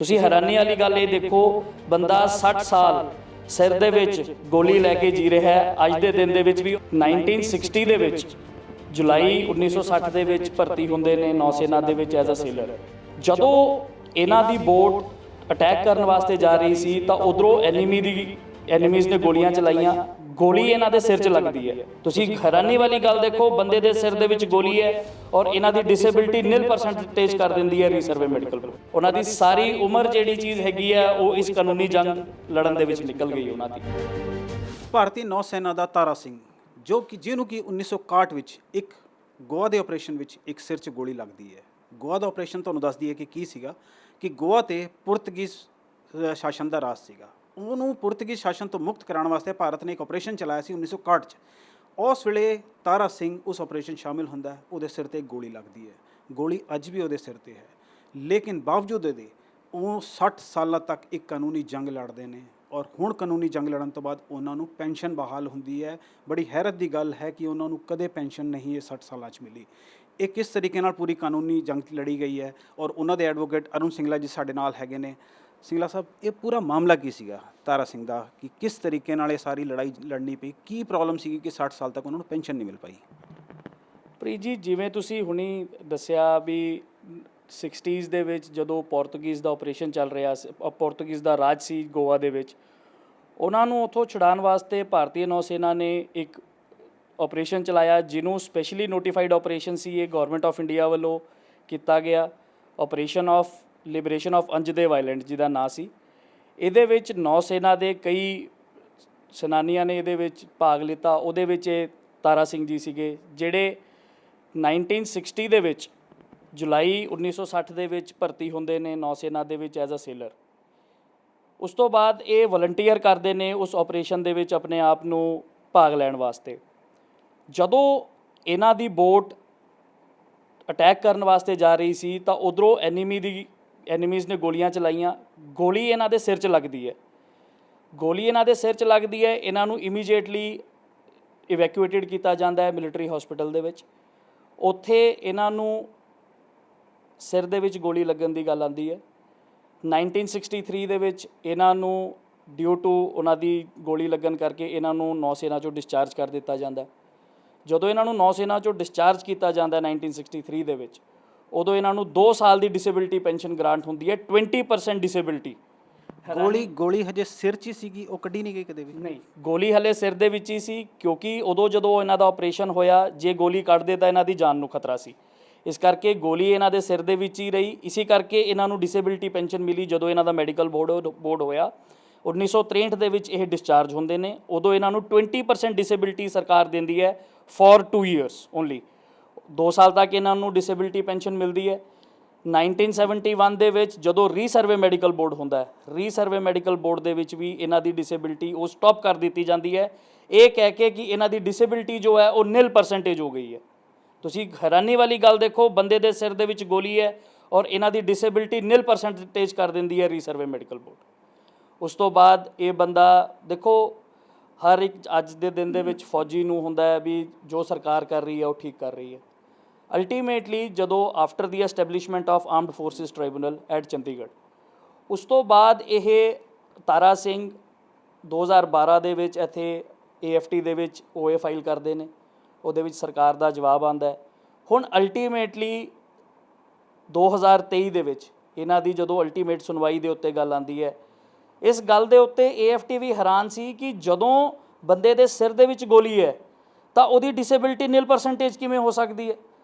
ਤੁਸੀਂ ਹੈਰਾਨੀ ਵਾਲੀ ਗੱਲ ਇਹ ਦੇਖੋ, ਬੰਦਾ 60 ਸਾਲ ਸਿਰ ਦੇ ਵਿੱਚ ਗੋਲੀ ਲੈ ਕੇ ਜੀ ਰਿਹਾ ਹੈ। ਅੱਜ ਦੇ ਦਿਨ ਦੇ ਵਿੱਚ ਵੀ 1960 ਦੇ ਵਿੱਚ ਜੁਲਾਈ 1960 ਦੇ ਵਿੱਚ ਭਰਤੀ ਹੁੰਦੇ ਨੇ ਨੌਸੈਨਾ ਦੇ ਵਿੱਚ ਐਜ਼ ਅ ਸੇਲਰ। ਜਦੋਂ ਇਹਨਾਂ ਦੀ ਬੋਟ ਅਟੈਕ ਕਰਨ ਵਾਸਤੇ ਜਾ ਰਹੀ ਸੀ ਤਾਂ ਉਧਰੋਂ ਐਨੀਮੀਜ਼ ਨੇ ਗੋਲੀਆਂ ਚਲਾਈਆਂ। ਗੋਲੀ ਇਹਨਾਂ ਦੇ ਸਿਰ 'ਚ ਲੱਗਦੀ ਹੈ। ਤੁਸੀਂ ਹੈਰਾਨੀ ਵਾਲੀ ਗੱਲ ਦੇਖੋ, ਬੰਦੇ ਦੇ ਸਿਰ ਦੇ ਵਿੱਚ ਗੋਲੀ ਹੈ ਔਰ ਇਹਨਾਂ ਦੀ ਡਿਸੇਬਿਲਟੀ 0% ਕਰ ਦਿੰਦੀ ਹੈ ਰੀਸਰਵੇ ਮੈਡੀਕਲ। ਉਹਨਾਂ ਦੀ ਸਾਰੀ ਉਮਰ ਜਿਹੜੀ ਚੀਜ਼ ਹੈਗੀ ਹੈ ਉਹ ਇਸ ਕਾਨੂੰਨੀ ਜੰਗ ਲੜਨ ਦੇ ਵਿੱਚ ਨਿਕਲ ਗਈ ਉਹਨਾਂ ਦੀ। ਭਾਰਤੀ ਨੌ ਸੈਨਾ ਦਾ ਤਾਰਾ ਸਿੰਘ ਜਿਹਨੂੰ ਕਿ 1961 ਵਿੱਚ ਇੱਕ ਗੋਆ ਦੇ ਆਪਰੇਸ਼ਨ ਵਿੱਚ ਇੱਕ ਸਿਰ 'ਚ ਗੋਲੀ ਲੱਗਦੀ ਹੈ। ਗੋਆ ਦਾ ਆਪਰੇਸ਼ਨ ਤੁਹਾਨੂੰ ਦੱਸ ਦਈਏ ਕਿ ਕੀ ਸੀਗਾ ਕਿ ਗੋਆ 'ਤੇ ਪੁਰਤਗੀਜ਼ ਸ਼ਾਸਨ ਦਾ ਰਾਜ ਸੀਗਾ। ਉਹਨੂੰ ਪੁਰਤਗੀਜ਼ ਸ਼ਾਸਨ ਤੋਂ ਮੁਕਤ ਕਰਾਉਣ ਵਾਸਤੇ ਭਾਰਤ ਨੇ ਇੱਕ ਆਪਰੇਸ਼ਨ ਚਲਾਇਆ ਸੀ 1961 'ਚ। ਉਸ ਵੇਲੇ ਤਾਰਾ ਸਿੰਘ ਉਸ ਆਪਰੇਸ਼ਨ ਸ਼ਾਮਿਲ ਹੁੰਦਾ ਹੈ। ਉਹਦੇ ਸਿਰ 'ਤੇ ਗੋਲੀ ਲੱਗਦੀ ਹੈ। ਗੋਲੀ ਅੱਜ ਵੀ ਉਹਦੇ ਸਿਰ 'ਤੇ ਹੈ, ਲੇਕਿਨ ਬਾਵਜੂਦ ਇਹਦੇ ਉਹ 60 ਸਾਲਾਂ ਤੱਕ ਇੱਕ ਕਾਨੂੰਨੀ ਜੰਗ ਲੜਦੇ ਨੇ ਔਰ ਹੁਣ ਕਾਨੂੰਨੀ ਜੰਗ ਲੜਨ ਤੋਂ ਬਾਅਦ ਉਹਨਾਂ ਨੂੰ ਪੈਨਸ਼ਨ ਬਹਾਲ ਹੁੰਦੀ ਹੈ। ਬੜੀ ਹੈਰਤ ਦੀ ਗੱਲ ਹੈ ਕਿ ਉਹਨਾਂ ਨੂੰ ਕਦੇ ਪੈਨਸ਼ਨ ਨਹੀਂ ਇਹ 60 ਸਾਲਾਂ 'ਚ ਮਿਲੀ। ਇਹ ਕਿਸ ਤਰੀਕੇ ਨਾਲ ਪੂਰੀ ਕਾਨੂੰਨੀ ਜੰਗ ਲੜੀ ਗਈ ਹੈ ਔਰ ਉਹਨਾਂ ਦੇ ਐਡਵੋਕੇਟ ਅਰੁਣ ਸਿੰਗਲਾ ਜੀ ਸਾਡੇ ਨਾਲ ਹੈਗੇ ਨੇ। ਸਿੰਗਲਾ ਸਾਹਿਬ, ਇਹ ਪੂਰਾ ਮਾਮਲਾ ਕੀ ਸੀਗਾ ਤਾਰਾ ਸਿੰਘ ਦਾ, ਕਿ ਕਿਸ ਤਰੀਕੇ ਨਾਲ ਇਹ ਸਾਰੀ ਲੜਾਈ ਲੜਨੀ ਪਈ? ਕੀ ਪ੍ਰੋਬਲਮ ਸੀਗੀ ਕਿ 60 ਸਾਲ ਤੱਕ ਉਹਨਾਂ ਨੂੰ ਪੈਨਸ਼ਨ ਨਹੀਂ ਮਿਲ ਪਾਈ? ਪ੍ਰੀਤ ਜੀ, ਜਿਵੇਂ ਤੁਸੀਂ ਹੁਣੀ ਦੱਸਿਆ ਵੀ 60s ਦੇ ਵਿੱਚ ਜਦੋਂ ਪੋਰਤਗੀਜ਼ ਦਾ ਆਪਰੇਸ਼ਨ ਚੱਲ ਰਿਹਾ ਸੀ, ਪੋਰਤਗੀਜ਼ ਦਾ ਰਾਜ ਸੀ ਗੋਆ ਦੇ ਵਿੱਚ, ਉਹਨਾਂ ਨੂੰ ਉੱਥੋਂ ਛੁਡਾਉਣ ਵਾਸਤੇ ਭਾਰਤੀ ਨੌ ਸੈਨਾ ਨੇ ਇੱਕ ਆਪਰੇਸ਼ਨ ਚਲਾਇਆ ਜਿਹਨੂੰ ਸਪੈਸ਼ਲੀ ਨੋਟੀਫਾਈਡ ਆਪਰੇਸ਼ਨ ਸੀ। ਇਹ ਗਵਰਨਮੈਂਟ ਆਫ ਇੰਡੀਆ ਵੱਲੋਂ ਕੀਤਾ ਗਿਆ ਆਪਰੇਸ਼ਨ ਆਫ ਲਿਬਰੇਸ਼ਨ ਆਫ ਅੰਜ ਦੇ ਵਾਇਲੈਂਟ, ਜਿਹਦਾ ਨਾਂ ਸੀ। ਇਹਦੇ ਵਿੱਚ ਨੌ ਸੈਨਾ ਦੇ ਕਈ ਸੈਨਾਨੀਆਂ ਨੇ ਇਹਦੇ ਵਿੱਚ ਭਾਗ ਲਿੱਤਾ। ਉਹਦੇ ਵਿੱਚ ਇਹ ਤਾਰਾ ਸਿੰਘ ਜੀ ਸੀਗੇ ਜਿਹੜੇ 1960 ਦੇ ਵਿੱਚ ਜੁਲਾਈ 1960 ਦੇ ਵਿੱਚ ਭਰਤੀ ਹੁੰਦੇ ਨੇ ਨੌ ਸੈਨਾ ਦੇ ਵਿੱਚ ਐਜ਼ ਅ ਸੇਲਰ। ਉਸ ਤੋਂ ਬਾਅਦ ਇਹ ਵਲੰਟੀਅਰ ਕਰਦੇ ਨੇ ਉਸ ਆਪਰੇਸ਼ਨ ਦੇ ਵਿੱਚ ਆਪਣੇ ਆਪ ਨੂੰ ਭਾਗ ਲੈਣ ਵਾਸਤੇ। ਜਦੋਂ ਇਹਨਾਂ ਦੀ ਬੋਟ ਅਟੈਕ ਕਰਨ ਵਾਸਤੇ ਜਾ ਰਹੀ ਸੀ ਤਾਂ ਉਧਰੋਂ ਐਨੀਮੀਜ਼ ਨੇ ਗੋਲੀਆਂ ਚਲਾਈਆਂ। ਗੋਲੀ ਇਹਨਾਂ ਦੇ ਸਿਰ 'ਚ ਲੱਗਦੀ ਹੈ। ਇਹਨਾਂ ਨੂੰ ਇਮੀਡੀਏਟਲੀ ਇਵੈਕੂਏਟਡ ਕੀਤਾ ਜਾਂਦਾ ਹੈ ਮਿਲਟਰੀ ਹਸਪੀਟਲ ਦੇ ਵਿੱਚ। ਉੱਥੇ ਇਹਨਾਂ ਨੂੰ ਸਿਰ ਦੇ ਵਿੱਚ ਗੋਲੀ ਲੱਗਣ ਦੀ ਗੱਲ ਆਉਂਦੀ ਹੈ। 1963 ਦੇ ਵਿੱਚ ਇਹਨਾਂ ਨੂੰ ਡਿਊ ਟੂ ਉਹਨਾਂ ਦੀ ਗੋਲੀ ਲੱਗਣ ਕਰਕੇ ਇਹਨਾਂ ਨੂੰ ਨੌ ਸੈਨਾ 'ਚੋਂ ਡਿਸਚਾਰਜ ਕਰ ਦਿੱਤਾ ਜਾਂਦਾ। ਜਦੋਂ ਇਹਨਾਂ ਨੂੰ ਨੌ ਸੈਨਾ 'ਚੋਂ ਡਿਸਚਾਰਜ ਕੀਤਾ ਜਾਂਦਾ 1963 ਦੇ ਵਿੱਚ, ਉਦੋਂ ਇਹਨਾਂ ਨੂੰ 2 ਸਾਲ ਦੀ ਡਿਸੇਬਿਲਟੀ ਪੈਨਸ਼ਨ ਗ੍ਰਾਂਟ ਹੁੰਦੀ ਹੈ, 20% ਡਿਸੇਬਿਲਟੀ। ਗੋਲੀ ਹਜੇ ਸਿਰ 'ਚ ਹੀ ਸੀਗੀ, ਉਹ ਕੱਢੀ ਨਹੀਂ ਗਈ ਕਦੇ ਵੀ? ਨਹੀਂ, ਗੋਲੀ ਹਲੇ ਸਿਰ ਦੇ ਵਿੱਚ ਹੀ ਸੀ, ਕਿਉਂਕਿ ਉਦੋਂ ਜਦੋਂ ਇਹਨਾਂ ਦਾ ਆਪਰੇਸ਼ਨ ਹੋਇਆ, ਜੇ ਗੋਲੀ ਕੱਢਦੇ ਤਾਂ ਇਹਨਾਂ ਦੀ ਜਾਨ ਨੂੰ ਖਤਰਾ ਸੀ। ਇਸ ਕਰਕੇ ਗੋਲੀ ਇਹਨਾਂ ਦੇ ਸਿਰ ਦੇ ਵਿੱਚ ਹੀ ਰਹੀ। ਇਸੇ ਕਰਕੇ ਇਹਨਾਂ ਨੂੰ ਡਿਸੇਬਿਲਟੀ ਪੈਨਸ਼ਨ ਮਿਲੀ। ਜਦੋਂ ਇਹਨਾਂ ਦਾ ਮੈਡੀਕਲ ਬੋਰਡ ਹੋਇਆ 1963 ਦੇ ਵਿੱਚ ਇਹ ਡਿਸਚਾਰਜ ਹੁੰਦੇ ਨੇ, ਉਦੋਂ ਇਹਨਾਂ ਨੂੰ 20% ਡਿਸੇਬਿਲਟੀ ਸਰਕਾਰ ਦਿੰਦੀ ਹੈ ਫॉर 2 ਇਅਰਸ ਓਨਲੀ। 2 ਸਾਲ ਤੱਕ ਇਹਨਾਂ ਨੂੰ ਡਿਸੇਬਿਲਟੀ ਪੈਨਸ਼ਨ ਮਿਲਦੀ ਹੈ। 1971 ਦੇ ਵਿੱਚ ਜਦੋਂ ਰੀਸਰਵੇ ਮੈਡੀਕਲ ਬੋਰਡ ਹੁੰਦਾ ਹੈ, ਰੀਸਰਵੇ ਮੈਡੀਕਲ ਬੋਰਡ ਦੇ ਵਿੱਚ ਵੀ ਇਹਨਾਂ ਦੀ ਡਿਸੇਬਿਲਟੀ ਉਹ ਸਟਾਪ ਕਰ ਦਿੱਤੀ ਜਾਂਦੀ ਹੈ, ਇਹ ਕਹਿ ਕੇ ਕਿ ਇਹਨਾਂ ਦੀ ਡਿਸੇਬਿਲਟੀ ਜੋ ਹੈ ਉਹ 0% ਹੋ ਗਈ ਹੈ। ਤੁਸੀਂ ਹੈਰਾਨੀ ਵਾਲੀ ਗੱਲ ਦੇਖੋ, ਬੰਦੇ ਦੇ ਸਿਰ ਦੇ ਵਿੱਚ ਗੋਲੀ ਹੈ ਔਰ ਇਹਨਾਂ ਦੀ ਡਿਸੇਬਿਲਟੀ 0% ਕਰ ਦਿੰਦੀ ਹੈ ਰੀਸਰਵੇ ਮੈਡੀਕਲ ਬੋਰਡ। ਉਸ ਤੋਂ ਬਾਅਦ ਇਹ ਬੰਦਾ ਦੇਖੋ, ਹਰ ਇੱਕ ਅੱਜ ਦੇ ਦਿਨ ਦੇ ਵਿੱਚ ਫੌਜੀ ਨੂੰ ਹੁੰਦਾ ਹੈ ਵੀ ਜੋ ਸਰਕਾਰ ਕਰ ਰਹੀ ਹੈ ਉਹ ਠੀਕ ਕਰ ਰਹੀ ਹੈ। ਅਲਟੀਮੇਟਲੀ ਜਦੋਂ after the establishment of armed forces tribunal at Chandigarh, ਉਸ ਤੋਂ ਬਾਅਦ ਇਹ ਤਾਰਾ ਸਿੰਘ 2012 ਦੇ ਵਿੱਚ ਇੱਥੇ AFT ਦੇ ਵਿੱਚ OA ਫਾਈਲ ਕਰਦੇ ਨੇ। ਉਹਦੇ ਵਿੱਚ ਸਰਕਾਰ ਦਾ ਜਵਾਬ ਆਉਂਦਾ। ਹੁਣ ਅਲਟੀਮੇਟਲੀ 2023 ਦੇ ਵਿੱਚ ਇਹਨਾਂ ਦੀ ਜਦੋਂ ਅਲਟੀਮੇਟ ਸੁਣਵਾਈ ਦੇ ਉੱਤੇ ਗੱਲ ਆਉਂਦੀ ਹੈ, ਇਸ ਗੱਲ ਦੇ ਉੱਤੇ AFT ਵੀ ਹੈਰਾਨ ਸੀ ਕਿ ਜਦੋਂ ਬੰਦੇ ਦੇ ਸਿਰ ਦੇ ਵਿੱਚ ਗੋਲੀ ਹੈ ਤਾਂ ਉਹਦੀ ਡਿਸੇਬਿਲਟੀ 0% ਕਿਵੇਂ ਹੋ ਸਕਦੀ ਹੈ?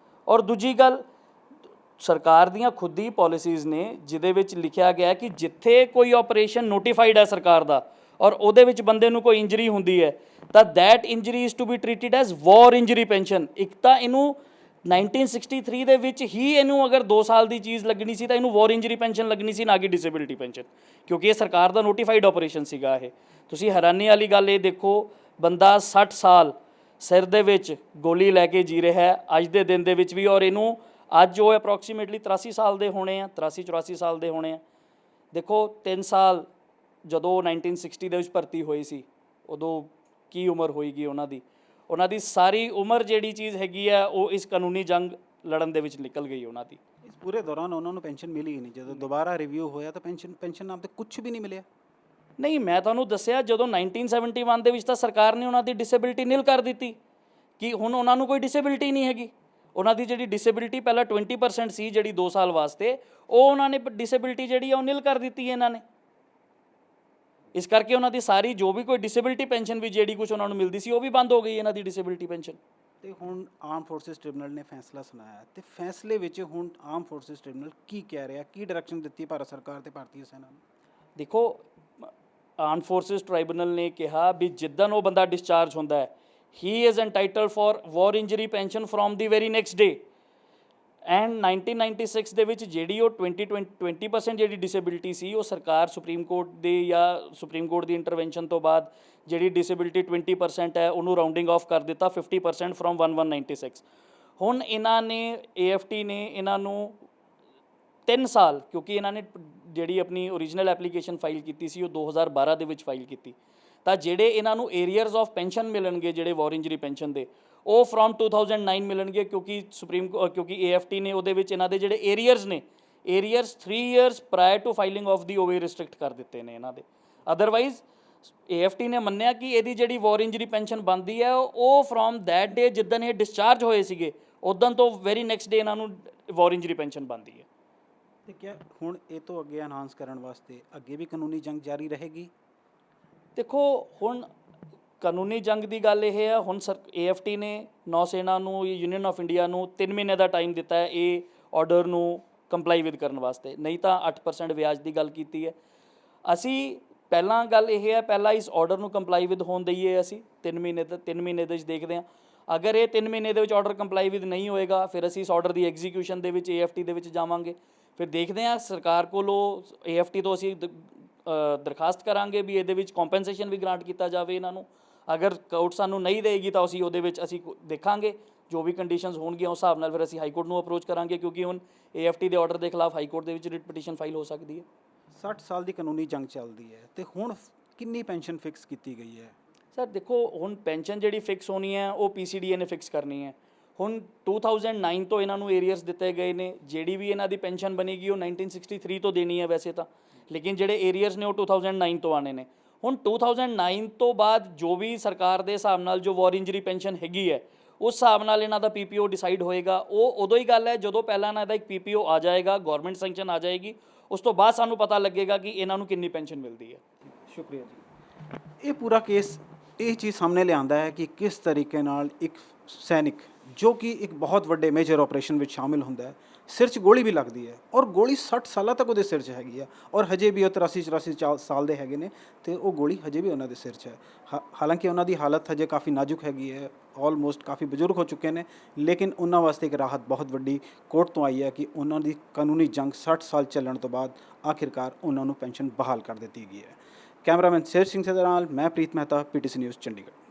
ਔਰ ਦੂਜੀ ਗੱਲ, ਸਰਕਾਰ ਦੀਆਂ ਖੁਦ ਦੀ ਪਾਲਿਸੀਜ਼ ਨੇ ਜਿਹਦੇ ਵਿੱਚ ਲਿਖਿਆ ਗਿਆ ਕਿ ਜਿੱਥੇ ਕੋਈ ਆਪਰੇਸ਼ਨ ਨੋਟੀਫਾਈਡ ਹੈ ਸਰਕਾਰ ਦਾ ਔਰ ਉਹਦੇ ਵਿੱਚ ਬੰਦੇ ਨੂੰ ਕੋਈ ਇੰਜਰੀ ਹੁੰਦੀ ਹੈ ਤਾਂ that injury is to be treated as war injury pension. ਇੱਕ ਤਾਂ ਇਹਨੂੰ 1963 ਦੇ ਵਿੱਚ ਹੀ ਇਹਨੂੰ ਅਗਰ 2 ਸਾਲ ਦੀ ਚੀਜ਼ ਲੱਗਣੀ ਸੀ ਤਾਂ ਇਹਨੂੰ ਵਾਰ ਇੰਜਰੀ ਪੈਨਸ਼ਨ ਲੱਗਣੀ ਸੀ, ਨਾ ਕਿ ਡਿਸੇਬਿਲਟੀ ਪੈਨਸ਼ਨ, ਕਿਉਂਕਿ ਇਹ ਸਰਕਾਰ ਦਾ ਨੋਟੀਫਾਈਡ ਆਪਰੇਸ਼ਨ ਸੀਗਾ ਇਹ। ਤੁਸੀਂ ਹੈਰਾਨੀ ਵਾਲੀ ਗੱਲ ਇਹ ਦੇਖੋ, ਬੰਦਾ 60 ਸਾਲ ਸਿਰ ਦੇ ਵਿੱਚ ਗੋਲੀ ਲੈ ਕੇ ਜੀ ਰਿਹਾ ਹੈ ਅੱਜ ਦੇ ਦਿਨ ਦੇ ਵਿੱਚ ਵੀ, ਔਰ ਇਹਨੂੰ ਅੱਜ ਉਹ ਅਪਰੋਕਸੀਮੇਟਲੀ 83 ਸਾਲ ਦੇ ਹੋਣੇ ਆ, 83-84 ਸਾਲ ਦੇ ਹੋਣੇ ਆ। ਦੇਖੋ 3 ਸਾਲ ਜਦੋਂ 1960 ਦੇ ਵਿੱਚ ਭਰਤੀ ਹੋਈ ਸੀ, ਉਦੋਂ ਕੀ ਉਮਰ ਹੋਏਗੀ ਉਹਨਾਂ ਦੀ ਸਾਰੀ ਉਮਰ ਜਿਹੜੀ ਚੀਜ਼ ਹੈਗੀ ਆ ਉਹ ਇਸ ਕਾਨੂੰਨੀ ਜੰਗ ਲੜਨ ਦੇ ਵਿੱਚ ਨਿਕਲ ਗਈ ਉਹਨਾਂ ਦੀ। ਪੂਰੇ ਦੌਰਾਨ ਉਹਨਾਂ ਨੂੰ ਪੈਨਸ਼ਨ ਮਿਲੀ ਹੀ ਨਹੀਂ, ਜਦੋਂ ਦੁਬਾਰਾ ਰਿਵਿਊ ਹੋਇਆ ਤਾਂ ਪੈਨਸ਼ਨ ਨਾਮ ਤੇ ਕੁਝ ਵੀ ਨਹੀਂ ਮਿਲਿਆ। ਨਹੀਂ, ਮੈਂ ਤੁਹਾਨੂੰ ਦੱਸਿਆ ਜਦੋਂ 1971 ਦੇ ਵਿੱਚ ਤਾਂ ਸਰਕਾਰ ਨੇ ਉਹਨਾਂ ਦੀ ਡਿਸੇਬਿਲਿਟੀ ਨਿਲ ਕਰ ਦਿੱਤੀ ਕਿ ਹੁਣ ਉਹਨਾਂ ਨੂੰ ਕੋਈ ਡਿਸੇਬਿਲਿਟੀ ਨਹੀਂ ਹੈਗੀ। ਉਹਨਾਂ ਦੀ ਜਿਹੜੀ ਡਿਸੇਬਿਲਿਟੀ ਪਹਿਲਾਂ 20% ਸੀ ਜਿਹੜੀ 2 ਸਾਲ ਵਾਸਤੇ, ਉਹ ਉਹਨਾਂ ਨੇ ਡਿਸੇਬਿਲਿਟੀ ਜਿਹੜੀ ਆ ਉਹ ਨਿਲ ਕਰ ਦਿੱਤੀ ਇਹਨਾਂ ਨੇ। ਇਸ ਕਰਕੇ ਉਹਨਾਂ ਦੀ ਸਾਰੀ ਜੋ ਵੀ ਕੋਈ ਡਿਸੇਬਿਲਿਟੀ ਪੈਨਸ਼ਨ ਵੀ ਜਿਹੜੀ ਕੁਝ ਉਹਨਾਂ ਨੂੰ ਮਿਲਦੀ ਸੀ ਉਹ ਵੀ ਬੰਦ ਹੋ ਗਈ ਇਹਨਾਂ ਦੀ ਡਿਸੇਬਿਲਿਟੀ ਪੈਨਸ਼ਨ। ਤੇ ਹੁਣ ਆਰਮ ਫੋਰਸਿਸ ਟ੍ਰਿਬਿਊਨਲ ਨੇ ਫੈਸਲਾ ਸੁਣਾਇਆ ਤੇ ਫੈਸਲੇ ਵਿੱਚ ਹੁਣ ਆਰਮ ਫੋਰਸਿਸ ਟ੍ਰਿਬਿਊਨਲ ਕੀ ਕਹਿ ਰਿਹਾ, ਕੀ ਡਾਇਰੈਕਸ਼ਨ ਦਿੱਤੀ ਭਾਰਤ ਸਰਕਾਰ ਤੇ ਭਾਰਤੀ ਸੈਨਾ ਨੂੰ? ਦੇਖੋ, ਆਰਮ ਫੋਰਸਿਸ ਟ੍ਰਾਈਬੂਨਲ ਨੇ ਕਿਹਾ ਵੀ ਜਿੱਦਣ ਉਹ ਬੰਦਾ ਡਿਸਚਾਰਜ ਹੁੰਦਾ ਹੈ, he is entitled for war injury pension from the very next day. And 1996 ਦੇ ਵਿੱਚ ਜਿਹੜੀ ਉਹ 20% ਜਿਹੜੀ ਡਿਸੇਬਿਲਿਟੀ ਸੀ, ਉਹ ਸਰਕਾਰ ਸੁਪਰੀਮ ਕੋਰਟ ਦੇ ਜਾਂ ਸੁਪਰੀਮ ਕੋਰਟ ਦੀ ਇੰਟਰਵੈਂਸ਼ਨ ਤੋਂ ਬਾਅਦ ਜਿਹੜੀ ਡਿਸੇਬਿਲਿਟੀ 20% ਹੈ ਉਹਨੂੰ ਰਾਊਂਡਿੰਗ ਆਫ ਕਰ ਦਿੱਤਾ 50% ਫਰੋਮ 1196। ਹੁਣ ਇਹਨਾਂ ਨੇ AFT ਨੇ ਇਹਨਾਂ ਨੂੰ 3 ਸਾਲ, ਕਿਉਂਕਿ ਇਹਨਾਂ ਨੇ ਜਿਹੜੀ ਆਪਣੀ ਓਰੀਜਨਲ ਐਪਲੀਕੇਸ਼ਨ ਫਾਈਲ ਕੀਤੀ ਸੀ ਉਹ 2012 ਦੇ ਵਿੱਚ ਫਾਈਲ ਕੀਤੀ, ਤਾਂ ਜਿਹੜੇ ਇਹਨਾਂ ਨੂੰ ਏਰੀਅਰਸ ਆਫ ਪੈਨਸ਼ਨ ਮਿਲਣਗੇ ਜਿਹੜੇ ਵਾਰ ਇੰਜਰੀ ਪੈਨਸ਼ਨ ਦੇ, ਉਹ ਫਰੋਮ 2009 ਮਿਲਣਗੇ, ਕਿਉਂਕਿ ਕਿਉਂਕਿ AFT ਨੇ ਉਹਦੇ ਵਿੱਚ ਇਹਨਾਂ ਦੇ ਜਿਹੜੇ ਏਰੀਅਰਸ ਨੇ, arrears 3 years prior to filing of the ਓਵੇ ਰਿਸਟ੍ਰਿਕਟ ਕਰ ਦਿੱਤੇ ਨੇ ਇਹਨਾਂ ਦੇ। ਅਦਰਵਾਈਜ਼ AFT ਨੇ ਮੰਨਿਆ ਕਿ ਇਹਦੀ ਜਿਹੜੀ ਵਾਰ ਇੰਜਰੀ ਪੈਨਸ਼ਨ ਬਣਦੀ ਹੈ ਉਹ ਫਰੋਮ ਦੈਟ ਡੇ ਜਿੱਦਣ ਇਹ ਡਿਸਚਾਰਜ ਹੋਏ ਸੀਗੇ ਉਦੋਂ ਤੋਂ ਵੈਰੀ ਨੈਕਸਟ ਡੇ ਇਹਨਾਂ ਨੂੰ ਵਾਰ ਇੰਜਰੀ ਪੈਨਸ਼ਨ ਬਣਦੀ ਹੈ। ਤੇ ਕਿਆ ਹੁਣ ਇਹ ਤੋਂ ਅੱਗੇ ਐਨਹਾਂਸ ਕਰਨ ਵਾਸਤੇ ਅੱਗੇ ਵੀ ਕਾਨੂੰਨੀ ਜੰਗ ਜਾਰੀ ਰਹੇਗੀ? ਦੇਖੋ, ਹੁਣ ਕਾਨੂੰਨੀ ਜੰਗ ਦੀ ਗੱਲ ਇਹ ਹੈ, ਹੁਣ AFT ਨੇ ਨੌ ਸੈਨਾ ਨੂੰ, ਯੂਨੀਅਨ ਆਫ ਇੰਡੀਆ ਨੂੰ 3 ਮਹੀਨੇ ਦਾ ਟਾਈਮ ਦਿੱਤਾ ਹੈ ਇਹ ਆਰਡਰ ਨੂੰ ਕੰਪਲਾਈ ਵਿਦ ਕਰਨ ਵਾਸਤੇ, ਨਹੀਂ ਤਾਂ 8% ਵਿਆਜ ਦੀ ਗੱਲ ਕੀਤੀ ਹੈ। ਅਸੀਂ ਪਹਿਲਾਂ ਗੱਲ ਇਹ ਹੈ, ਪਹਿਲਾਂ ਇਸ ਆਰਡਰ ਨੂੰ ਕੰਪਲਾਈ ਵਿਦ ਹੋਣ ਦਈਏ ਅਸੀਂ 3 ਮਹੀਨੇ ਦੇ ਵਿੱਚ ਦੇਖਦੇ ਹਾਂ। ਅਗਰ ਇਹ 3 ਮਹੀਨੇ ਦੇ ਵਿੱਚ ਆਰਡਰ ਕੰਪਲਾਈ ਵਿਦ ਨਹੀਂ ਹੋਏਗਾ, ਫਿਰ ਅਸੀਂ ਇਸ ਆਰਡਰ ਦੀ ਐਗਜ਼ੀਕਿਊਸ਼ਨ ਦੇ ਵਿੱਚ AFT ਦੇ ਵਿੱਚ ਜਾਵਾਂਗੇ। ਫਿਰ ਦੇਖਦੇ ਹਾਂ ਸਰਕਾਰ ਕੋਲੋਂ AFT ਤੋਂ ਅਸੀਂ ਦਰਖਾਸਤ ਕਰਾਂਗੇ ਵੀ ਇਹਦੇ ਵਿੱਚ ਕੰਪਨਸੇਸ਼ਨ ਵੀ ਗ੍ਰਾਂਟ ਕੀਤਾ ਜਾਵੇ ਇਹਨਾਂ ਨੂੰ। ਅਗਰ ਕੋਰਟ ਸਾਨੂੰ ਨਹੀਂ ਦੇਗੀ ਤਾਂ ਅਸੀਂ ਉਹਦੇ ਵਿੱਚ ਅਸੀਂ ਦੇਖਾਂਗੇ ਜੋ ਵੀ ਕੰਡੀਸ਼ਨਸ ਹੋਣਗੀਆਂ ਉਸ ਹਿਸਾਬ ਨਾਲ ਫਿਰ ਅਸੀਂ ਹਾਈ ਕੋਰਟ ਨੂੰ ਅਪਰੋਚ ਕਰਾਂਗੇ, ਕਿਉਂਕਿ ਹੁਣ AFT ਦੇ ਆਰਡਰ ਦੇ ਖਿਲਾਫ ਹਾਈ ਕੋਰਟ ਦੇ ਵਿੱਚ ਰਿਟ ਪਟੀਸ਼ਨ ਫਾਈਲ ਹੋ ਸਕਦੀ ਹੈ। 60 ਸਾਲ ਦੀ ਕਾਨੂੰਨੀ ਜੰਗ ਚੱਲਦੀ ਹੈ ਤੇ ਹੁਣ ਕਿੰਨੀ ਪੈਨਸ਼ਨ ਫਿਕਸ ਕੀਤੀ ਗਈ ਹੈ? ਸਰ ਦੇਖੋ, ਹੁਣ ਪੈਨਸ਼ਨ ਜਿਹੜੀ ਫਿਕਸ ਹੋਣੀ ਹੈ ਉਹ PCDA ਨੇ ਫਿਕਸ ਕਰਨੀ ਹੈ। ਹੁਣ 2009 ਤੋਂ ਇਹਨਾਂ ਨੂੰ ਏਰੀਅਰਸ ਦਿੱਤੇ ਗਏ ਨੇ, ਜਿਹੜੀ ਵੀ ਇਹਨਾਂ ਦੀ ਪੈਨਸ਼ਨ ਬਣੇਗੀ ਉਹ 1963 ਤੋਂ ਦੇਣੀ ਹੈ ਵੈਸੇ ਤਾਂ, ਲੇਕਿਨ ਜਿਹੜੇ ਏਰੀਅਰਸ ਨੇ ਉਹ 2009 ਤੋਂ ਆਣੇ ਨੇ। ਹੁਣ 2009 ਤੋਂ ਬਾਅਦ ਜੋ ਵੀ ਸਰਕਾਰ ਦੇ ਹਿਸਾਬ ਨਾਲ ਜੋ ਵਾਰ ਇੰਜਰੀ ਪੈਨਸ਼ਨ ਹੈਗੀ ਹੈ ਉਸ ਹਿਸਾਬ ਨਾਲ ਇਹਨਾਂ ਦਾ PPO ਡਿਸਾਈਡ ਹੋਏਗਾ। ਉਹ ਉਦੋਂ ਹੀ ਗੱਲ ਹੈ ਜਦੋਂ ਪਹਿਲਾਂ ਇਹਨਾਂ ਦਾ ਇੱਕ PPO ਆ ਜਾਏਗਾ, ਗਵਰਨਮੈਂਟ ਸੈਂਕਸ਼ਨ ਆ ਜਾਏਗੀ, ਉਸ ਤੋਂ ਬਾਅਦ ਸਾਨੂੰ ਪਤਾ ਲੱਗੇਗਾ ਕਿ ਇਹਨਾਂ ਨੂੰ ਕਿੰਨੀ ਪੈਨਸ਼ਨ ਮਿਲਦੀ ਹੈ। ਸ਼ੁਕਰੀਆ ਜੀ। ਇਹ ਪੂਰਾ ਕੇਸ ਇਹ ਚੀਜ਼ ਸਾਹਮਣੇ ਲਿਆਉਂਦਾ ਹੈ ਕਿ ਕਿਸ ਤਰੀਕੇ ਨਾਲ ਇੱਕ ਸੈਨਿਕ ਜੋ ਕਿ ਇੱਕ ਬਹੁਤ ਵੱਡੇ ਮੇਜਰ ਆਪਰੇਸ਼ਨ ਵਿੱਚ ਸ਼ਾਮਿਲ ਹੁੰਦਾ ਹੈ, ਸਿਰ 'ਚ ਗੋਲੀ ਵੀ ਲੱਗਦੀ ਹੈ ਔਰ ਗੋਲੀ 60 ਸਾਲਾਂ ਤੱਕ ਉਹਦੇ ਸਿਰ 'ਚ ਹੈਗੀ ਆ ਔਰ ਹਜੇ ਵੀ ਉਹ 83-84 ਸਾਲ ਦੇ ਹੈਗੇ ਨੇ ਤੇ ਉਹ ਗੋਲੀ ਹਜੇ ਵੀ ਉਹਨਾਂ ਦੇ ਸਿਰ 'ਚ ਹੈ। ਹਾਲਾਂਕਿ ਉਹਨਾਂ ਦੀ ਹਾਲਤ ਹਜੇ ਕਾਫੀ ਨਾਜ਼ੁਕ ਹੈਗੀ ਹੈ, ਆਲਮੋਸਟ ਕਾਫੀ ਬਜ਼ੁਰਗ ਹੋ ਚੁੱਕੇ ਨੇ, ਲੇਕਿਨ ਉਹਨਾਂ ਵਾਸਤੇ ਇੱਕ ਰਾਹਤ ਬਹੁਤ ਵੱਡੀ ਕੋਰਟ ਤੋਂ ਆਈ ਹੈ ਕਿ ਉਹਨਾਂ ਦੀ ਕਾਨੂੰਨੀ ਜੰਗ 60 ਸਾਲ ਚੱਲਣ ਤੋਂ ਬਾਅਦ ਆਖਿਰਕਾਰ ਉਹਨਾਂ ਨੂੰ ਪੈਨਸ਼ਨ ਬਹਾਲ ਕਰ ਦਿੱਤੀ ਗਈ ਹੈ। ਕੈਮਰਾਮੈਨ ਸ਼ੇਰ ਸਿੰਘ ਦੇ ਨਾਲ ਮੈਂ ਪ੍ਰੀਤ ਮਹਿਤਾ, PTC ਨਿਊਜ਼ ਚੰਡੀਗੜ੍ਹ।